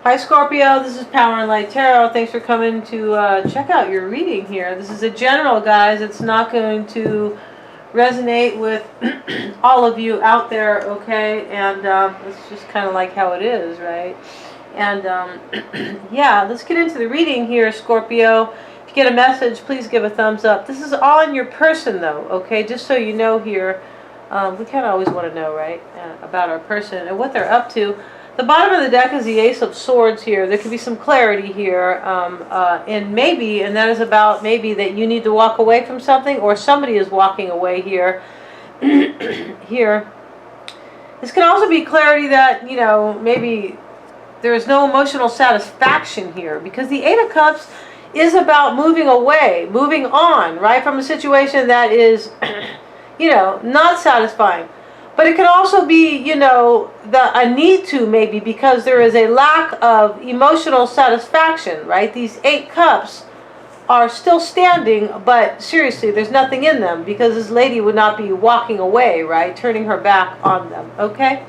Hi Scorpio, this is Power and Light Tarot. Thanks for coming to check out your reading here. This is a general, guys. It's not going to resonate with all of you out there, okay? And it's just kind of like how it is, right? And yeah, let's get into the reading here, Scorpio. If you get a message, please give a thumbs up. This is all in your person, though, okay? Just so you know here, we kind of always want to know, right, about our person and what they're up to. The bottom of the deck is the Ace of Swords here. There could be some clarity here, and that is about maybe that you need to walk away from something, or somebody is walking away here. Here. This can also be clarity that, you know, maybe there is no emotional satisfaction here, because the Eight of Cups is about moving away, moving on, right, from a situation that is, you know, not satisfying. But it can also be, you know, a need to, maybe, because there is a lack of emotional satisfaction, right? These 8 cups are still standing, but seriously, there's nothing in them, because this lady would not be walking away, right? Turning her back on them, okay?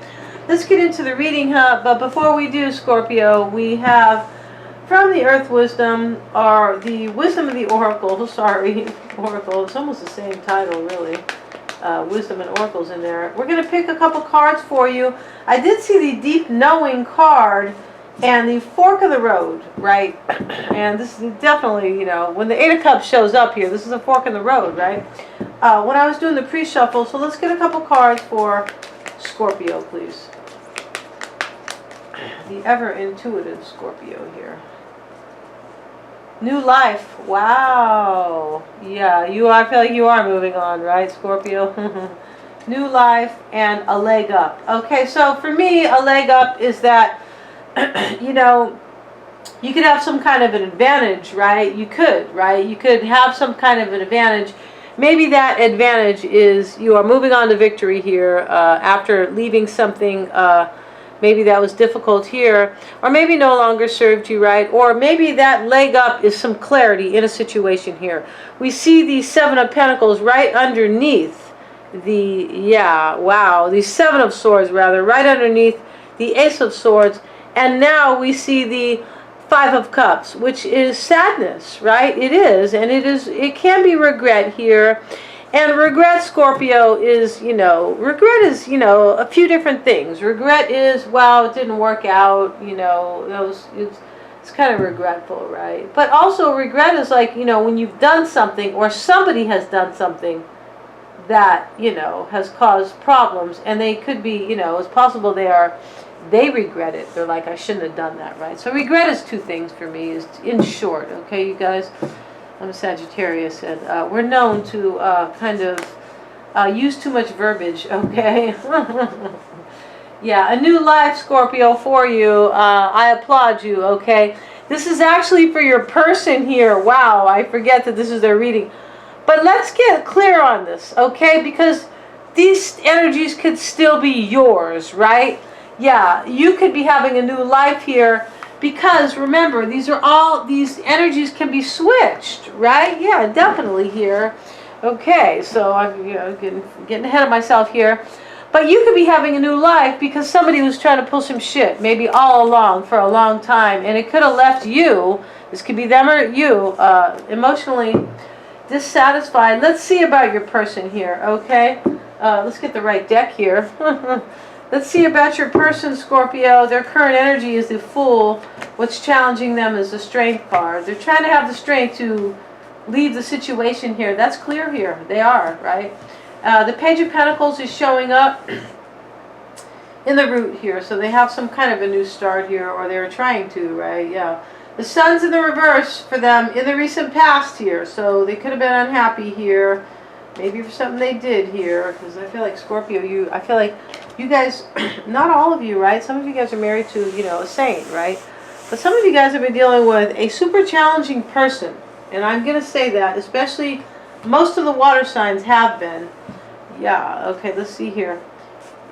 Let's get into the reading, but before we do, Scorpio, we have from the Earth Wisdom, or the Wisdom of the Oracle, sorry, Oracle, it's almost the same title, really. Wisdom and Oracles in there. We're going to pick a couple cards for you. I did see the Deep Knowing card and the Fork of the Road, right? And this is definitely, you know, when the Eight of Cups shows up here, this is a fork in the road, right? When I was doing the pre-shuffle, so let's get a couple cards for Scorpio, please. The ever-intuitive Scorpio here. New life. Wow. Yeah, I feel like you are moving on, right, Scorpio? New life and a leg up. Okay, so for me, a leg up is that, you know, you could have some kind of an advantage, right? You could, right? You could have some kind of an advantage. Maybe that advantage is you are moving on to victory here after leaving something maybe that was difficult here, or maybe no longer served you right, or maybe that leg up is some clarity in a situation here. We see the Seven of Pentacles right underneath the, the Seven of Swords, rather, right underneath the Ace of Swords, and now we see the Five of Cups, which is sadness, right? It is, and it can be regret here. And regret, Scorpio, is, regret is, a few different things. Regret is, wow, it didn't work out, it's kind of regretful, right? But also regret is like, when you've done something, or somebody has done something that, has caused problems, and they could be, it's possible they regret it. They're like, I shouldn't have done that, right? So regret is 2 things for me, is in short, okay, you guys? I'm a Sagittarius, and we're known to kind of use too much verbiage, okay? Yeah, a new life, Scorpio, for you. I applaud you, okay? This is actually for your person here. Wow, I forget that this is their reading. But let's get clear on this, okay? Because these energies could still be yours, right? Yeah, you could be having a new life here. Because remember, these energies can be switched, right? Yeah, definitely here. Okay, so I'm getting ahead of myself here. But you could be having a new life because somebody was trying to pull some shit, maybe all along for a long time, and it could have left you, this could be them or you, emotionally dissatisfied. Let's see about your person here, okay? Let's get the right deck here. Let's see about your person, Scorpio. Their current energy is the Fool. What's challenging them is the Strength card. They're trying to have the strength to leave the situation here. That's clear here. They are, right? The Page of Pentacles is showing up in the root here. So they have some kind of a new start here, or they're trying to, right? Yeah. The Sun's in the reverse for them in the recent past here. So they could have been unhappy here. Maybe for something they did here. Because I feel like Scorpio, I feel like you guys, not all of you, right? Some of you guys are married to, a saint, right? But some of you guys have been dealing with a super challenging person. And I'm going to say that, especially most of the water signs have been. Yeah, okay, let's see here.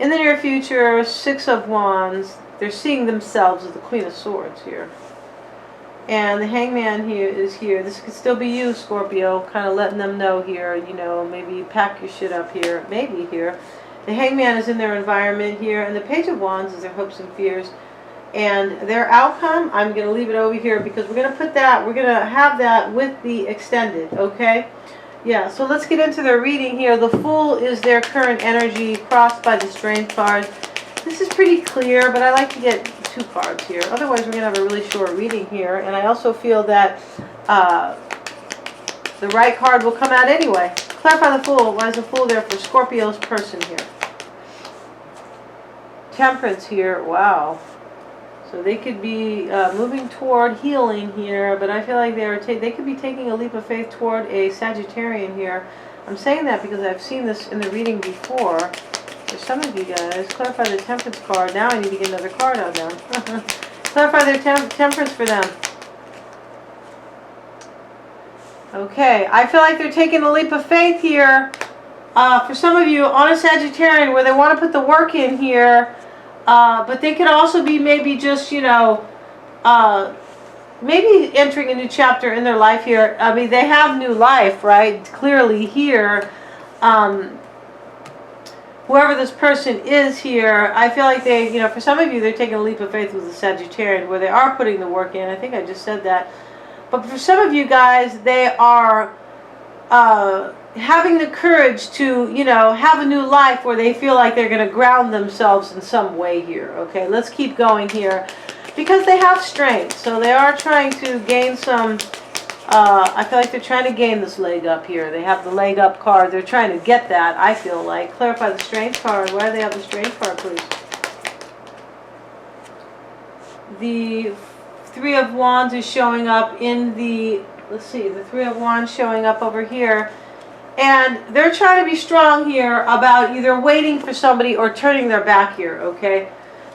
In the near future, 6 of Wands, they're seeing themselves as the Queen of Swords here. And the Hangman here is here. This could still be you, Scorpio, kind of letting them know here, maybe pack your shit up here, maybe here. The Hangman is in their environment here, and the Page of Wands is their hopes and fears. And their outcome, I'm going to leave it over here because we're going to have that with the extended, okay? Yeah, so let's get into their reading here. The Fool is their current energy, crossed by the Strength card. This is pretty clear, but I like to get 2 cards here. Otherwise, we're going to have a really short reading here. And I also feel that the right card will come out anyway. Clarify the Fool. Why is the Fool there for Scorpio's person here? Temperance here. Wow. So they could be moving toward healing here, but I feel like they could be taking a leap of faith toward a Sagittarian here. I'm saying that because I've seen this in the reading before. For some of you guys, clarify the Temperance card. Now I need to get another card on them. Clarify their temperance for them. Okay, I feel like they're taking a leap of faith here. For some of you, on a Sagittarian, where they want to put the work in here. But they could also be maybe just, you know, maybe entering a new chapter in their life here. I mean, they have new life, right? Clearly here. Whoever this person is here, I feel like they, you know, for some of you, they're taking a leap of faith with the Sagittarian, where they are putting the work in. I think I just said that. But for some of you guys, they are having the courage to, you know, have a new life where they feel like they're going to ground themselves in some way here. Okay, let's keep going here. Because they have strength, so they are trying to gain some, I feel like they're trying to gain this leg up here. They have the leg up card. They're trying to get that, I feel like. Clarify the strength card. Why do they have the strength card, please? The 3 of Wands is showing up in the, let's see, the 3 of Wands showing up over here. And they're trying to be strong here about either waiting for somebody or turning their back here, okay?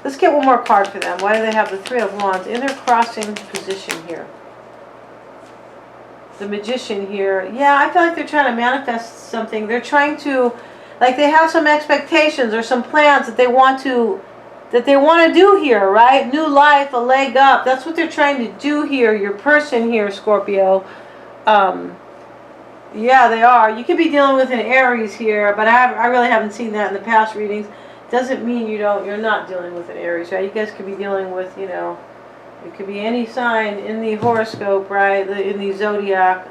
Let's get one more card for them. Why do they have the 3 of Wands in their crossing position here? The Magician here. Yeah, I feel like they're trying to manifest something. They're trying to, like they have some expectations or some plans that they want to do here, right? New life, a leg up. That's what they're trying to do here. Your person here, Scorpio. Yeah, they are. You could be dealing with an Aries here, but I really haven't seen that in the past readings. Doesn't mean you're not dealing with an Aries, right? You guys could be dealing with, you know, it could be any sign in the horoscope, right? In the zodiac,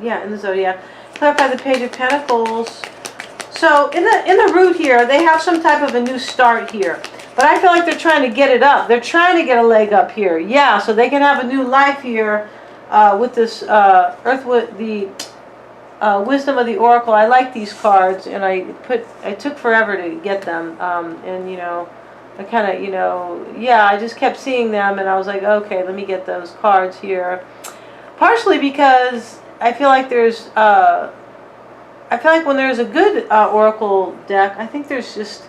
yeah, in the zodiac. Clarify the Page of Pentacles. So in the root here, they have some type of a new start here. But I feel like they're trying to get it up. They're trying to get a leg up here. Yeah, so they can have a new life here with this Wisdom of the Oracle. I like these cards, and I took forever to get them. And you know, I kind of, you know, yeah, I just kept seeing them, and I was like, okay, let me get those cards here. Partially because I feel like there's, I feel like when there's a good Oracle deck, I think there's just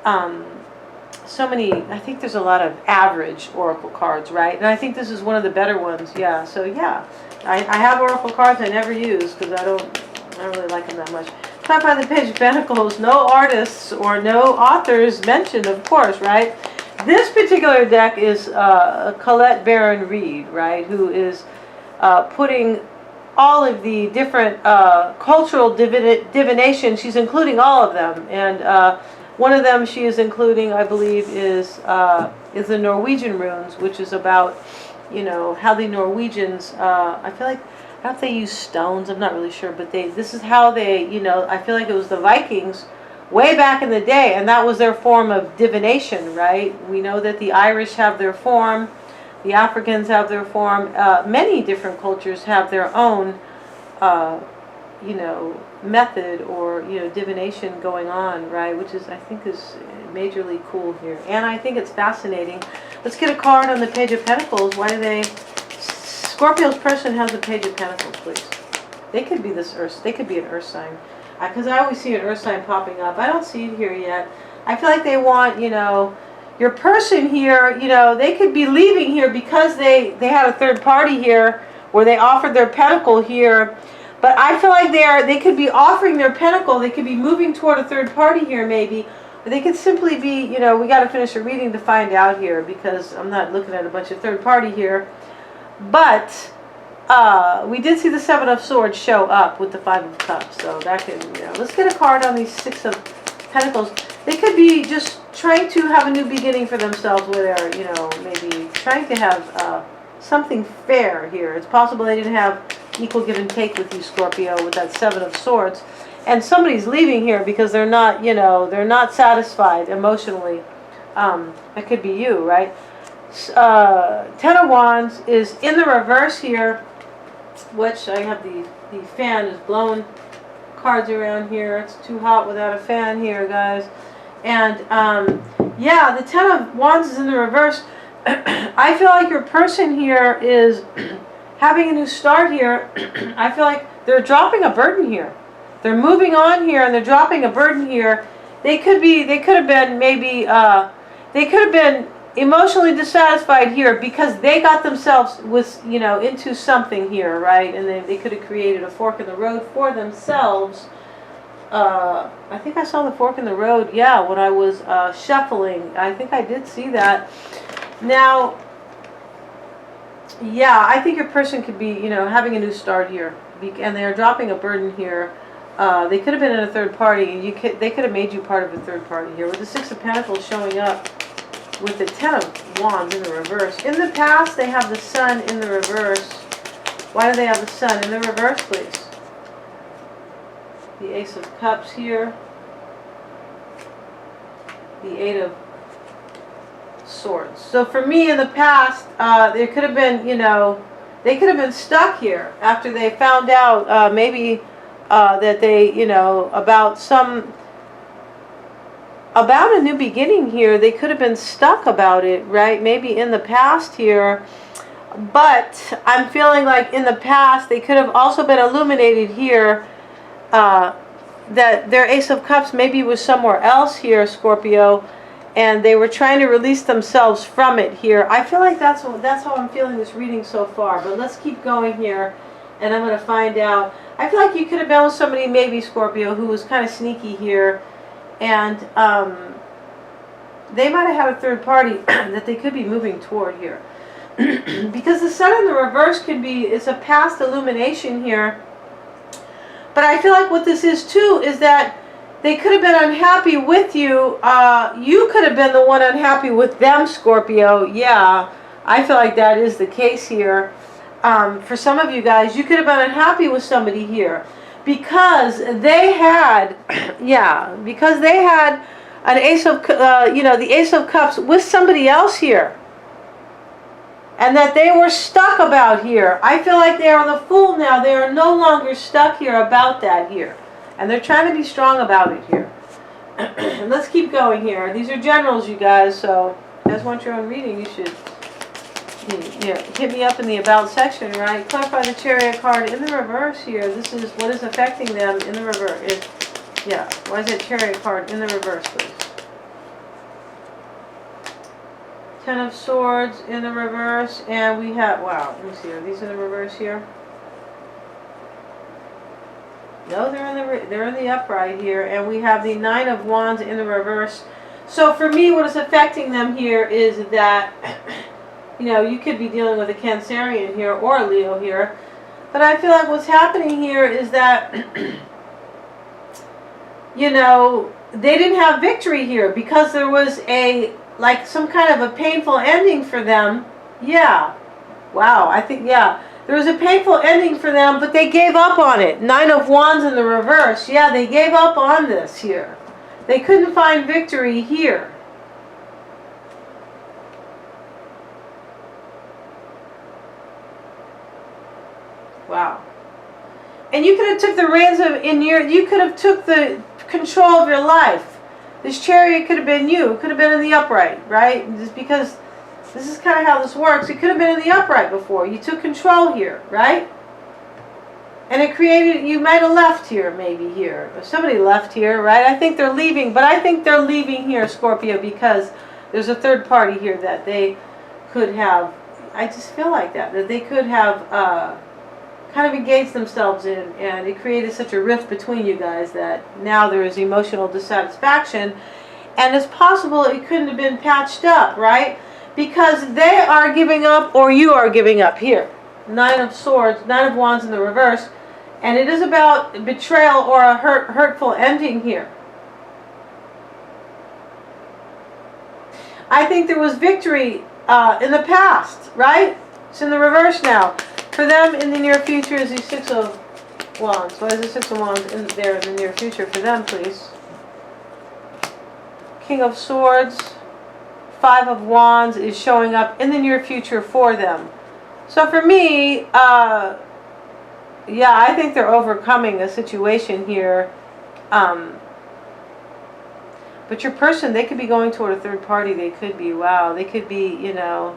so many, I think there's a lot of average Oracle cards, right? And I think this is one of the better ones, yeah. So yeah, I have Oracle cards I never use because I don't really like them that much. Clarify the Page of Pentacles. No artists or no authors mentioned, of course, right? This particular deck is Colette Baron Reed, right, who is putting all of the different cultural divination. She's including all of them, and one of them she is including, I believe, is the Norwegian runes, which is about, you know, how the Norwegians, I feel like, I don't know if they use stones, I'm not really sure, but this is how they, you know, I feel like it was the Vikings way back in the day, and that was their form of divination, right? We know that the Irish have their form, the Africans have their form, many different cultures have their own, you know, method or, you know, divination going on, right? Which is, I think, is majorly cool here. And I think it's fascinating. Let's get a card on the Page of Pentacles. Why do they... Scorpio's person has a Page of Pentacles, please. They could be this Earth. They could be an Earth sign. Because I always see an Earth sign popping up. I don't see it here yet. I feel like they want, you know... Your person here, you know, they could be leaving here because they had a third party here where they offered their pentacle here. But I feel like they could be offering their pentacle. They could be moving toward a third party here maybe. Or they could simply be, you know, we got to finish a reading to find out here because I'm not looking at a bunch of third party here. But we did see the 7 of Swords show up with the 5 of Cups. So that could, you know, let's get a card on these 6 of Pentacles. They could be just trying to have a new beginning for themselves where they're, you know, maybe trying to have something fair here. It's possible they didn't have equal give and take with you, Scorpio, with that Seven of Swords. And somebody's leaving here because they're not, you know, they're not satisfied emotionally. It could be you, right? Ten of Wands is in the reverse here, which I have the fan is blowing cards around here. It's too hot without a fan here, guys. And yeah, the Ten of Wands is in the reverse. I feel like your person here is having a new start here. I feel like they're dropping a burden here. They're moving on here and they're dropping a burden here. They could have been maybe, they could have been emotionally dissatisfied here because they got themselves with, you know, into something here, right? And they could have created a fork in the road for themselves. I think I saw the fork in the road, yeah, when I was shuffling. I think I did see that. Now, yeah, I think your person could be, you know, having a new start here, and they are dropping a burden here. They could have been in a third party, and they could have made you part of a third party here. With the Six of Pentacles showing up with the Ten of Wands in the reverse. In the past, they have the Sun in the reverse. Why do they have the Sun in the reverse, please? The Ace of Cups here. The Eight of Swords. So for me, in the past, there could have been, you know, they could have been stuck here after they found out maybe that they, you know, about a new beginning here. They could have been stuck about it, right? Maybe in the past here. But I'm feeling like in the past, they could have also been illuminated here that their Ace of Cups maybe was somewhere else here, Scorpio, and they were trying to release themselves from it here. I feel like that's how I'm feeling this reading so far. But let's keep going here, and I'm going to find out. I feel like you could have been with somebody, maybe Scorpio, who was kind of sneaky here, and they might have had a third party that they could be moving toward here. Because the Sun in the reverse could be, it's a past illumination here. But I feel like what this is too is that they could have been unhappy with you. You could have been the one unhappy with them, Scorpio. Yeah, I feel like that is the case here. For some of you guys, you could have been unhappy with somebody here because they had, yeah, because they had an Ace of, you know, the Ace of Cups with somebody else here. And that they were stuck about here. I feel like they are the fool now. They are no longer stuck here about that here. And they're trying to be strong about it here. And let's keep going here. These are generals, you guys. So if you guys want your own reading, you should hit me up in the About section, right? Clarify the Chariot card in the reverse here. This is what is affecting them in the reverse. Yeah, why is that Chariot card in the reverse, please? Ten of Swords in the reverse, and we have, wow, let me see, are these in the reverse here? No, they're in the upright here, and we have the Nine of Wands in the reverse. So for me, what is affecting them here is that, you know, you could be dealing with a Cancerian here or a Leo here, but I feel like what's happening here is that, you know, they didn't have victory here because there was like some kind of a painful ending for them. Yeah. Wow. I think, yeah. There was a painful ending for them, but they gave up on it. Nine of Wands in the reverse. Yeah, they gave up on this here. They couldn't find victory here. Wow. And you could have took the reins you could have took the control of your life. This Chariot could have been you. It could have been in the upright, right? Just because this is kind of how this works. It could have been in the upright before. You took control here, right? And it created, you might have left here, maybe here. Or somebody left here, right? I think they're leaving, but I think they're leaving here, Scorpio, because there's a third party here that they could have, I just feel like that they could have kind of engaged themselves in, and it created such a rift between you guys that now there is emotional dissatisfaction, and it's possible it couldn't have been patched up, right? Because they are giving up, or you are giving up here. Nine of Swords, Nine of Wands in the reverse, and it is about betrayal or a hurtful ending here. I think there was victory in the past, right? It's in the reverse now. For them in the near future is the Six of Wands. Why is the Six of Wands in there in the near future for them, please? King of Swords, Five of Wands is showing up in the near future for them. So for me, yeah, I think they're overcoming a situation here. But your person, they could be going toward a third party. They could be, wow, they could be, you know,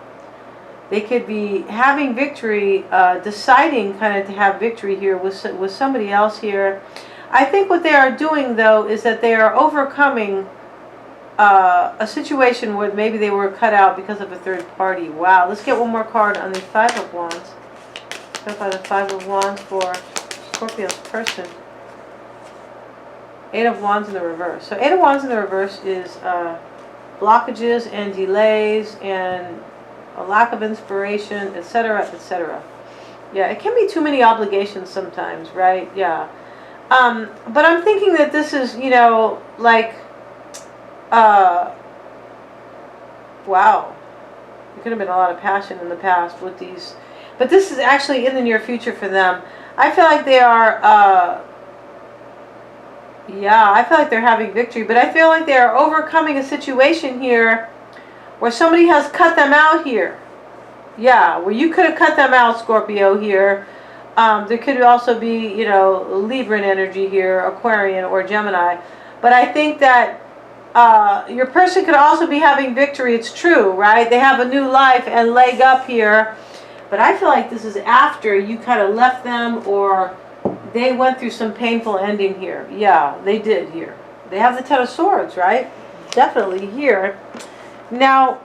they could be having victory, deciding kind of to have victory here with somebody else here. I think what they are doing, though, is that they are overcoming a situation where maybe they were cut out because of a third party. Wow, let's get one more card on the Five of Wands. Let's go by the Five of Wands for Scorpio's person. Eight of Wands in the reverse. So Eight of Wands in the reverse is blockages and delays and a lack of inspiration, etc., etc. Yeah, it can be too many obligations sometimes, right? Yeah. But I'm thinking that this is, you know, like, wow. There could have been a lot of passion in the past with these. But this is actually in the near future for them. I feel like they are... yeah, I feel like they're having victory, but I feel like they're overcoming a situation here where somebody has cut them out here. Yeah, where you could have cut them out, Scorpio, here. There could also be, you know, Libran energy here, Aquarian or Gemini. But I think that your person could also be having victory. It's true, right? They have a new life and leg up here. But I feel like this is after you kind of left them, or they went through some painful ending here. Yeah, they did here. They have the Ten of Swords, right? Definitely here. Now,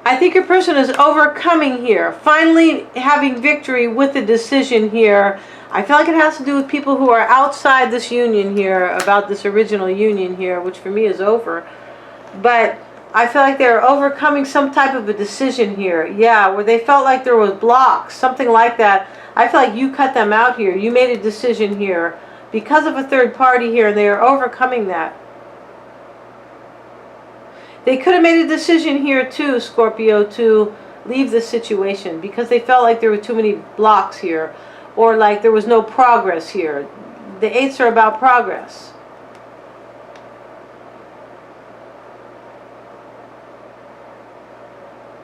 I think your person is overcoming here. Finally having victory with the decision here. I feel like it has to do with people who are outside this union here, about this original union here, which for me is over. But I feel like they're overcoming some type of a decision here. Yeah, where they felt like there was blocks, something like that. I feel like you cut them out here. You made a decision here because of a third party here, and they are overcoming that. They could have made a decision here too, Scorpio, to leave the situation because they felt like there were too many blocks here, or like there was no progress here. The eights are about progress.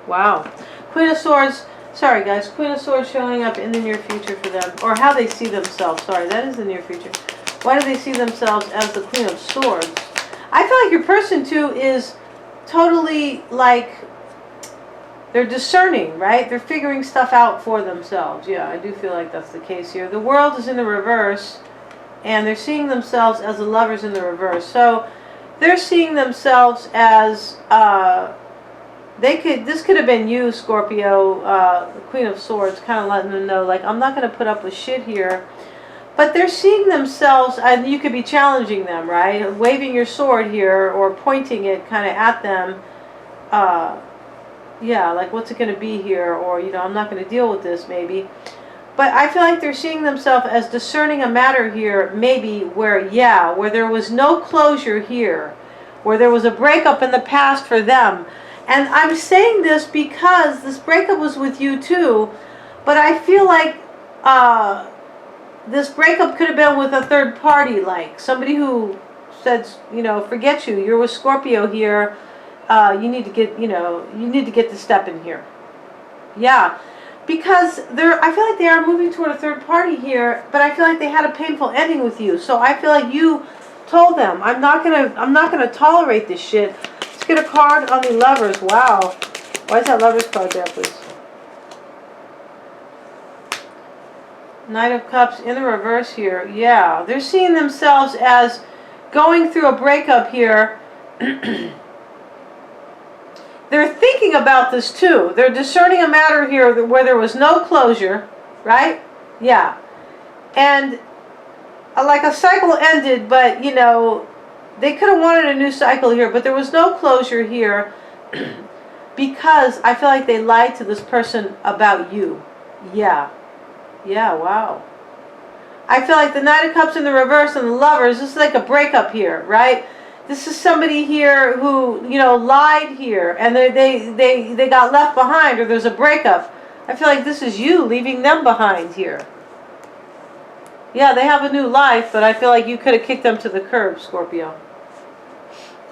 Wow. Queen of Swords. Sorry guys, Queen of Swords showing up in the near future for them, or how they see themselves. Sorry, that is the near future. Why do they see themselves as the Queen of Swords? I feel like your person too is totally like, they're discerning, right? They're figuring stuff out for themselves. Yeah, I do feel like that's the case here. The World is in the reverse, and they're seeing themselves as the Lovers in the reverse. So they're seeing themselves as this could have been you, Scorpio, the Queen of Swords, kind of letting them know, like, I'm not going to put up with shit here. But they're seeing themselves, and you could be challenging them, right? Waving your sword here, or pointing it kind of at them. Yeah, like, what's it going to be here? Or, you know, I'm not going to deal with this, maybe. But I feel like they're seeing themselves as discerning a matter here, maybe, where, yeah, where there was no closure here. Where there was a breakup in the past for them. And I'm saying this because this breakup was with you too, but I feel like this breakup could have been with a third party, like somebody who said, you know, forget you, you're with Scorpio here, you need to get, you know, you need to get the step in here. Yeah, because I feel like they are moving toward a third party here, but I feel like they had a painful ending with you. So I feel like you told them, I'm not gonna tolerate this shit. Get a card on the Lovers. Wow. Why is that Lovers card there, please? Knight of Cups in the reverse here. Yeah, they're seeing themselves as going through a breakup here. They're thinking about this too. They're discerning a matter here where there was no closure, right? Yeah. And like a cycle ended, but, you know, they could have wanted a new cycle here, but there was no closure here because I feel like they lied to this person about you. Yeah. Yeah, wow. I feel like the Knight of Cups in the reverse and the Lovers, this is like a breakup here, right? This is somebody here who, you know, lied here, and they got left behind, or there's a breakup. I feel like this is you leaving them behind here. Yeah, they have a new life, but I feel like you could have kicked them to the curb, Scorpio.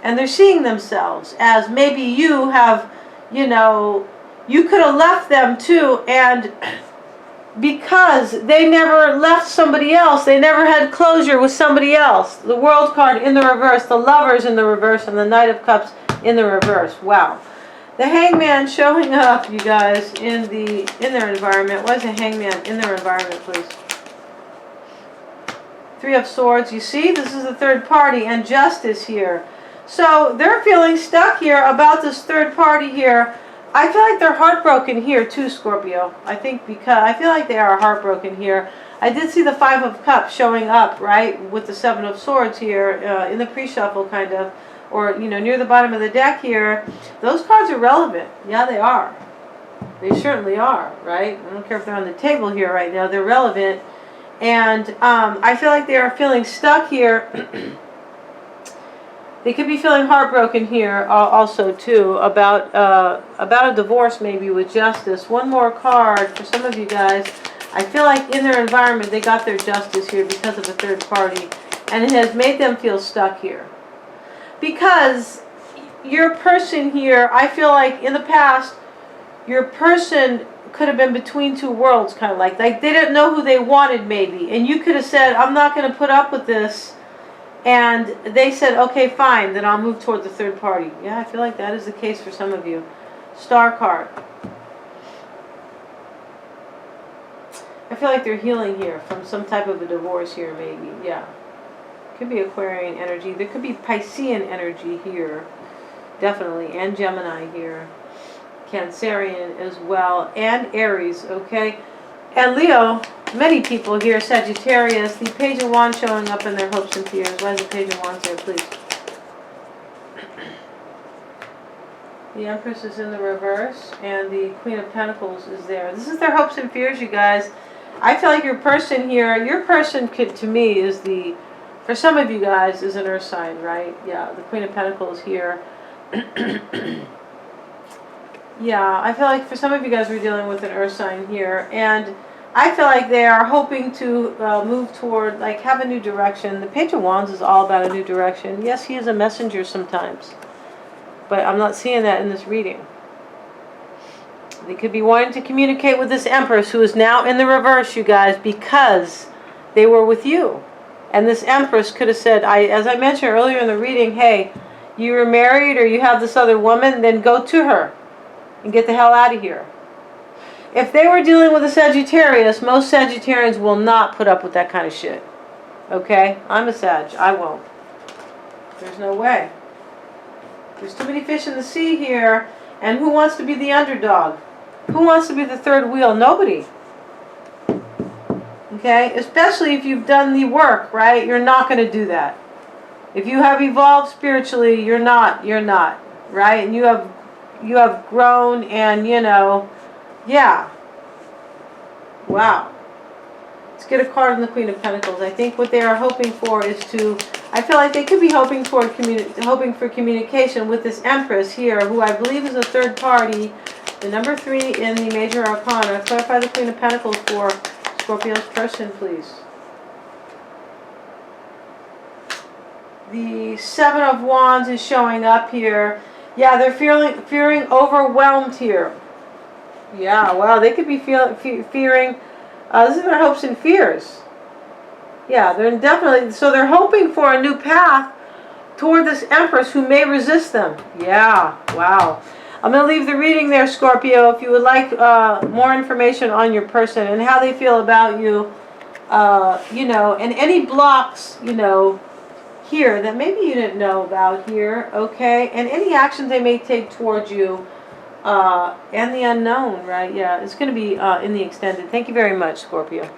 And they're seeing themselves as maybe you have, you know, you could have left them too, and because they never left somebody else, they never had closure with somebody else. The World card in the reverse, the Lovers in the reverse, and the Knight of Cups in the reverse. Wow. The Hangman showing up, you guys, in their environment. What is the Hangman in their environment, please? Three of Swords. You see, this is the third party, and Justice here. So they're feeling stuck here about this third party here. I feel like they're heartbroken here too, Scorpio. I think because I feel like they are heartbroken here. I did see the Five of Cups showing up, right, with the Seven of Swords here in the pre-shuffle, kind of, or, you know, near the bottom of the deck here. Those cards are relevant. Yeah, they are. They certainly are, right? I don't care if they're on the table here right now. They're relevant. And I feel like they are feeling stuck here. They could be feeling heartbroken here also too about a divorce maybe with Justice. One more card for some of you guys. I feel like in their environment they got their justice here because of a third party, and it has made them feel stuck here. Because your person here, I feel like in the past your person could have been between two worlds, kind of like they didn't know who they wanted maybe, and you could have said, I'm not going to put up with this. And they said, okay, fine, then I'll move toward the third party. Yeah, I feel like that is the case for some of you. Star card. I feel like they're healing here from some type of a divorce here, maybe. Yeah. Could be Aquarian energy. There could be Piscean energy here. Definitely. And Gemini here. Cancerian as well. And Aries, okay? And Leo. Many people here, Sagittarius, the Page of Wands showing up in their hopes and fears. Why is the Page of Wands there, please? The Empress is in the reverse, and the Queen of Pentacles is there. This is their hopes and fears, you guys. I feel like your person here, your person could, to me, is the, for some of you guys, is an earth sign, right? Yeah, the Queen of Pentacles here. Yeah, I feel like for some of you guys, we're dealing with an earth sign here, and I feel like they are hoping to move toward, like, have a new direction. The Page of Wands is all about a new direction. Yes, he is a messenger sometimes, but I'm not seeing that in this reading. They could be wanting to communicate with this Empress, who is now in the reverse, you guys, because they were with you. And this Empress could have said, as I mentioned earlier in the reading, hey, you were married or you have this other woman, then go to her and get the hell out of here. If they were dealing with a Sagittarius, most Sagittarians will not put up with that kind of shit. Okay? I'm a Sag. I won't. There's no way. There's too many fish in the sea here. And who wants to be the underdog? Who wants to be the third wheel? Nobody. Okay? Especially if you've done the work, right? You're not going to do that. If you have evolved spiritually, you're not. You're not. Right? And you have grown and, you know, yeah. Wow. Let's get a card on the Queen of Pentacles. I think what they are hoping for is to, I feel like they could be hoping for communication with this Empress here, who I believe is a third party. The number 3 in the Major Arcana. Clarify the Queen of Pentacles for Scorpio's person, please. The Seven of Wands is showing up here. Yeah, they're fearing overwhelmed here. Yeah, wow, they could be fearing, this is their hopes and fears. Yeah, they're definitely, so they're hoping for a new path toward this Empress who may resist them. Yeah, wow. I'm going to leave the reading there, Scorpio. If you would like more information on your person and how they feel about you, you know, and any blocks, you know, here that maybe you didn't know about here, okay, and any actions they may take towards you, and the unknown, right? Yeah, it's going to be in the extended. Thank you very much, Scorpio.